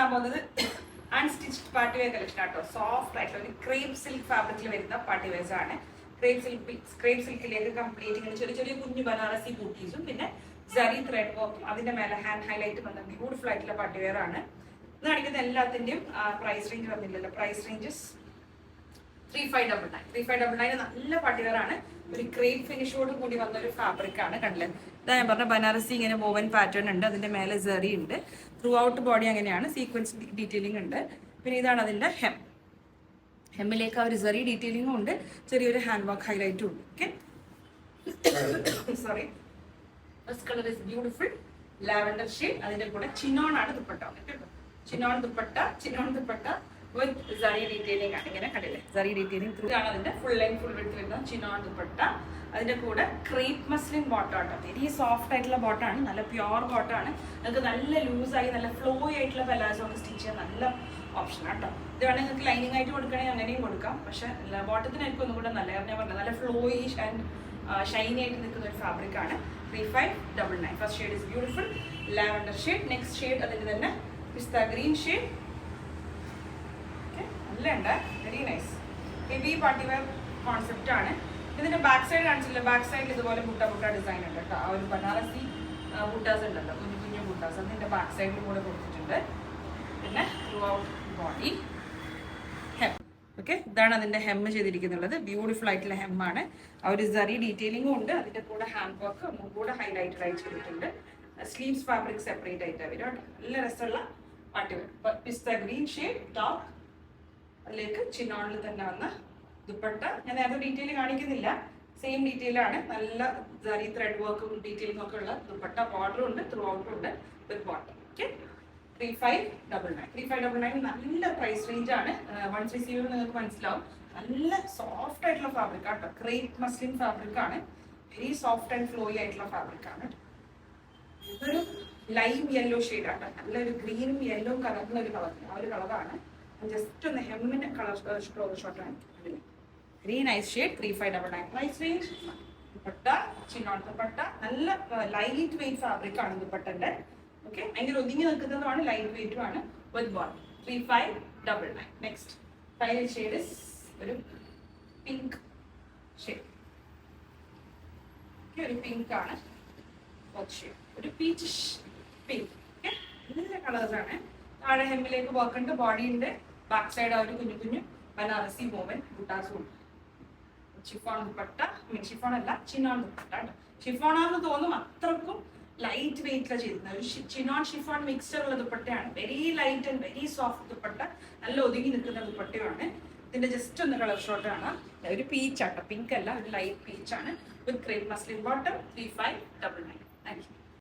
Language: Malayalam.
കാണാൻ പോകുന്നത് അൺസ്റ്റിച്ച്ഡ് പാർട്ടി വെയർ കളക്ഷൻ ആട്ടോ. സോഫ്റ്റ് ആയിട്ടുള്ള ഒരു ക്രേപ്പ് സിൽക്ക് ഫാബ്രിക്കിൽ വരുന്ന പാർട്ടി വെയർസ് ആണ്. ക്രേപ്പ് സിൽക്കിലേക്ക് കംപ്ലീറ്റ് ഇങ്ങനെ ചെറിയ ചെറിയ കുഞ്ഞു ബനാറസി ബൂട്ടീസും പിന്നെ ജറി ത്രെഡ് വർക്കും അതിന്റെ മേലെ ഹാൻഡ് ഹൈലൈറ്റ് വന്ന ബ്യൂട്ടിഫുൾ ആയിട്ടുള്ള പാർട്ടി വെയർ ആണ്. ഇത് കാണിക്കുന്ന എല്ലാത്തിന്റെയും പ്രൈസ് റേഞ്ച് വന്നില്ലല്ലോ. Price ranges 3599. 3599 നല്ല പാർട്ടി വെയർ ആണ്. ഒരു ക്രേപ്പ് ഫിനിഷോട് കൂടി വന്ന ഒരു ഫാബ്രിക് ആണ്. കണ്ടില്ലേ, ഇതാ ഞാൻ പറഞ്ഞ ബനാറസി ഇങ്ങനെ വോവൻ പാറ്റേൺ ഉണ്ട്, അതിന്റെ മേലെ ജറി ഉണ്ട്, ത്രൂ ഔട്ട് ബോഡി അങ്ങനെയാണ്, സീക്വൻസ് ഡീറ്റെയിലിംഗ് ഉണ്ട്. പിന്നെ ഇതാണ് അതിന്റെ ഹെമ്മിലേക്ക് ആ ഒരു ജറി ഡീറ്റെയിലിംഗും ഉണ്ട്, ചെറിയൊരു ഹാൻഡ് വർക്ക് ഹൈലൈറ്റും ഉണ്ട്. Okay, sorry. First colour is beautiful lavender shade. അതിന്റെ കൂടെ ചിനോൺ ആണ് ദുപ്പട്ട. ചിനോൺ ദുപ്പട്ട വിത്ത് സറി ഡീറ്റെയിലിംഗ് ആണ്. ഇങ്ങനെ കണ്ടില്ലേ, സറി ഡീറ്റെയിലിംഗ് ത്രൂ ആണ് അതിന്റെ ഫുൾ ലെങ്ത് ഫുൾ വിഡ്ത്ത് വരുന്ന ചിനോൺ ദുപ്പട്ട. അതിന്റെ കൂടെ ക്രേപ്പ് മസ്ലിൻ ബോട്ടാണ്. വെരി സോഫ്റ്റ് ആയിട്ടുള്ള ബോട്ടാണ്, നല്ല പ്യുവർ ബോട്ടാണ്. നിങ്ങൾക്ക് നല്ല ലൂസായി നല്ല ഫ്ലോ ആയിട്ടുള്ള പലാസോ ഒക്കെ സ്റ്റിച്ച് ചെയ്യാൻ നല്ല ഓപ്ഷൻ ആട്ടോ. ഇത് വേണമെങ്കിൽ നിങ്ങൾക്ക് ലൈനിങ് ആയിട്ട് കൊടുക്കണമെങ്കിൽ അങ്ങനെയും കൊടുക്കാം. പക്ഷെ ബോട്ടത്തിനായിരിക്കും ഒന്നും കൂടെ നല്ല, ഞാൻ പറഞ്ഞത് നല്ല ഫ്ലോയിഷ് ആൻഡ് ഷൈനി ആയിട്ട് നിൽക്കുന്ന ഒരു ഫാബ്രിക് ആണ്. 3599. First shade is beautiful lavender shade. Next shade അതിന്റെ തന്നെ പിസ്ത ഗ്രീൻ ഷെയ്ഡ്. നല്ല ഉണ്ട്, very nice heavy party wear concept ആണ്. ഇതിന്റെ ബാക്ക് സൈഡ് കാണിച്ചില്ല. ബാക്ക് സൈഡിൽ ഇതുപോലെ ബുട്ട ഡിസൈൻ ഉണ്ട് കേട്ടോ. ആ ഒരു ബനാറസി ബുട്ടാസ് ഉണ്ടല്ലോ, കുഞ്ഞു കുഞ്ഞു ബുട്ടാസ്, അതിന്റെ ബാക്ക് സൈഡിൽ കൂടെ കൊടുത്തിട്ടുണ്ട്. പിന്നെ throughout body hem. Okay, ഇതാണ് അതിന്റെ ഹെമ്മ് ചെയ്തിരിക്കുന്നുള്ളത്. ബ്യൂട്ടിഫുൾ ആയിട്ടുള്ള ഹെമ്മാണ്. ആ ഒരു സറി ഡീറ്റെയിലിംഗും ഉണ്ട്, അതിന്റെ കൂടെ ഹാൻഡ് വർക്ക് ഒന്നും കൂടെ ഹൈലൈറ്റഡ് ആയിട്ട് ചെയ്തിട്ടുണ്ട്. സ്ലീവ്സ് ഫാബ്രിക് സെപ്പറേറ്റ് ആയിട്ട് വരും കേട്ടോ. നല്ല രസമുള്ള പാർട്ടി വെയർ. പിസ്ത ഗ്രീൻ ഷെയ്ഡ് ടോപ്പ്, അതിലേക്ക് ചിനോണിൽ തന്നെ വന്ന ദുപ്പട്ട. ഞാൻ നേരത്തെ ഡീറ്റെയിൽ കാണിക്കുന്നില്ല, സെയിം ഡീറ്റെയിൽ ആണ്. നല്ല സറി ത്രെഡ് വർക്കും ഡീറ്റെയിലിംഗ് ഒക്കെ ഉള്ള ദുപ്പട്ട. ബോർഡറും ഉണ്ട്, ത്രൂ ഔട്ടും ഉണ്ട് വിത്ത് ബോട്ടം. ഓക്കെ, 3599. 3599 നല്ല പ്രൈസ് റേഞ്ച് ആണ്. വൺസ് റിസീവ് നിങ്ങൾക്ക് മനസ്സിലാവും. നല്ല സോഫ്റ്റ് ആയിട്ടുള്ള ഫാബ്രിക് ആട്ടോ. ക്രേപ്പ് മസ്ലിൻ ഫാബ്രിക് ആണ്. വെരി സോഫ്റ്റ് ആൻഡ് ഫ്ലോയി ആയിട്ടുള്ള ഫാബ്രിക് ആണ്. ഇതൊരു ലൈം യെല്ലോ ഷെയ്ഡ് ആണ്. നല്ലൊരു ഗ്രീനും യെല്ലോ കലർന്ന ഒരു കളർ, ആ ഒരു കളറാണ്. ജസ്റ്റ് ഒന്ന് ഹെമ്മിന്റെ കളർ ഷോർട്ടാണ്. Very nice shade. 3599 price range. Dupatta chinon dupatta, നല്ല ലൈറ്റ് വെയിറ്റ് ഫാബ്രിക് ആണ് ദുപ്പട്ടന്റെ. ഓക്കെ, ഭയങ്കര ഒതുങ്ങി നിൽക്കുന്നതുമാണ്, ലൈറ്റ് വെയിറ്റും ആണ് വിത്ത് ബോട്ടം. 3599. നെക്സ്റ്റ് ഫൈനൽ ഷെയ്ഡ് ഒരു പിങ്ക് ഷെയ്ഡ്. ഒരു പിങ്ക് ആണ്, ഒരു പീച്ച് പിങ്ക്. നല്ല കളേഴ്സ് ആണ്. താഴെ ഹെമ്മിലേക്ക് വർക്കുണ്ട്, ബോഡിന്റെ ബാക്ക് സൈഡ് ആ ഒരു കുഞ്ഞു കുഞ്ഞു ബനാറസി വോവൻ ബുട്ടാസും ഉണ്ട്. ഷിഫോൺ ദുപ്പട്ട, ഷിഫോൺ അല്ല ചിനോൺ ദുപ്പട്ട. ഷിഫോണാന്ന് തോന്നും, അത്രക്കും ലൈറ്റ് വെയിറ്റിലാണ് ചെയ്തിരുന്നത്. ഒരു ചിനോൺ ഷിഫോൺ മിക്സ്ചർ ഉള്ള ദുപ്പട്ടയാണ്. Very light and very soft dupatta, നല്ല ഒതുങ്ങി നിൽക്കുന്ന ദുപ്പട്ടയാണ്. ഇതിന്റെ ജസ്റ്റ് ഒന്ന് കളർ ഷോർട്ട് ആണ്. ഒരു പീച്ച് ആട്ടോ, പിങ്ക് അല്ല, ഒരു ലൈറ്റ് പീച്ച് ആണ് with crepe muslin bottom. 3599. Thank U.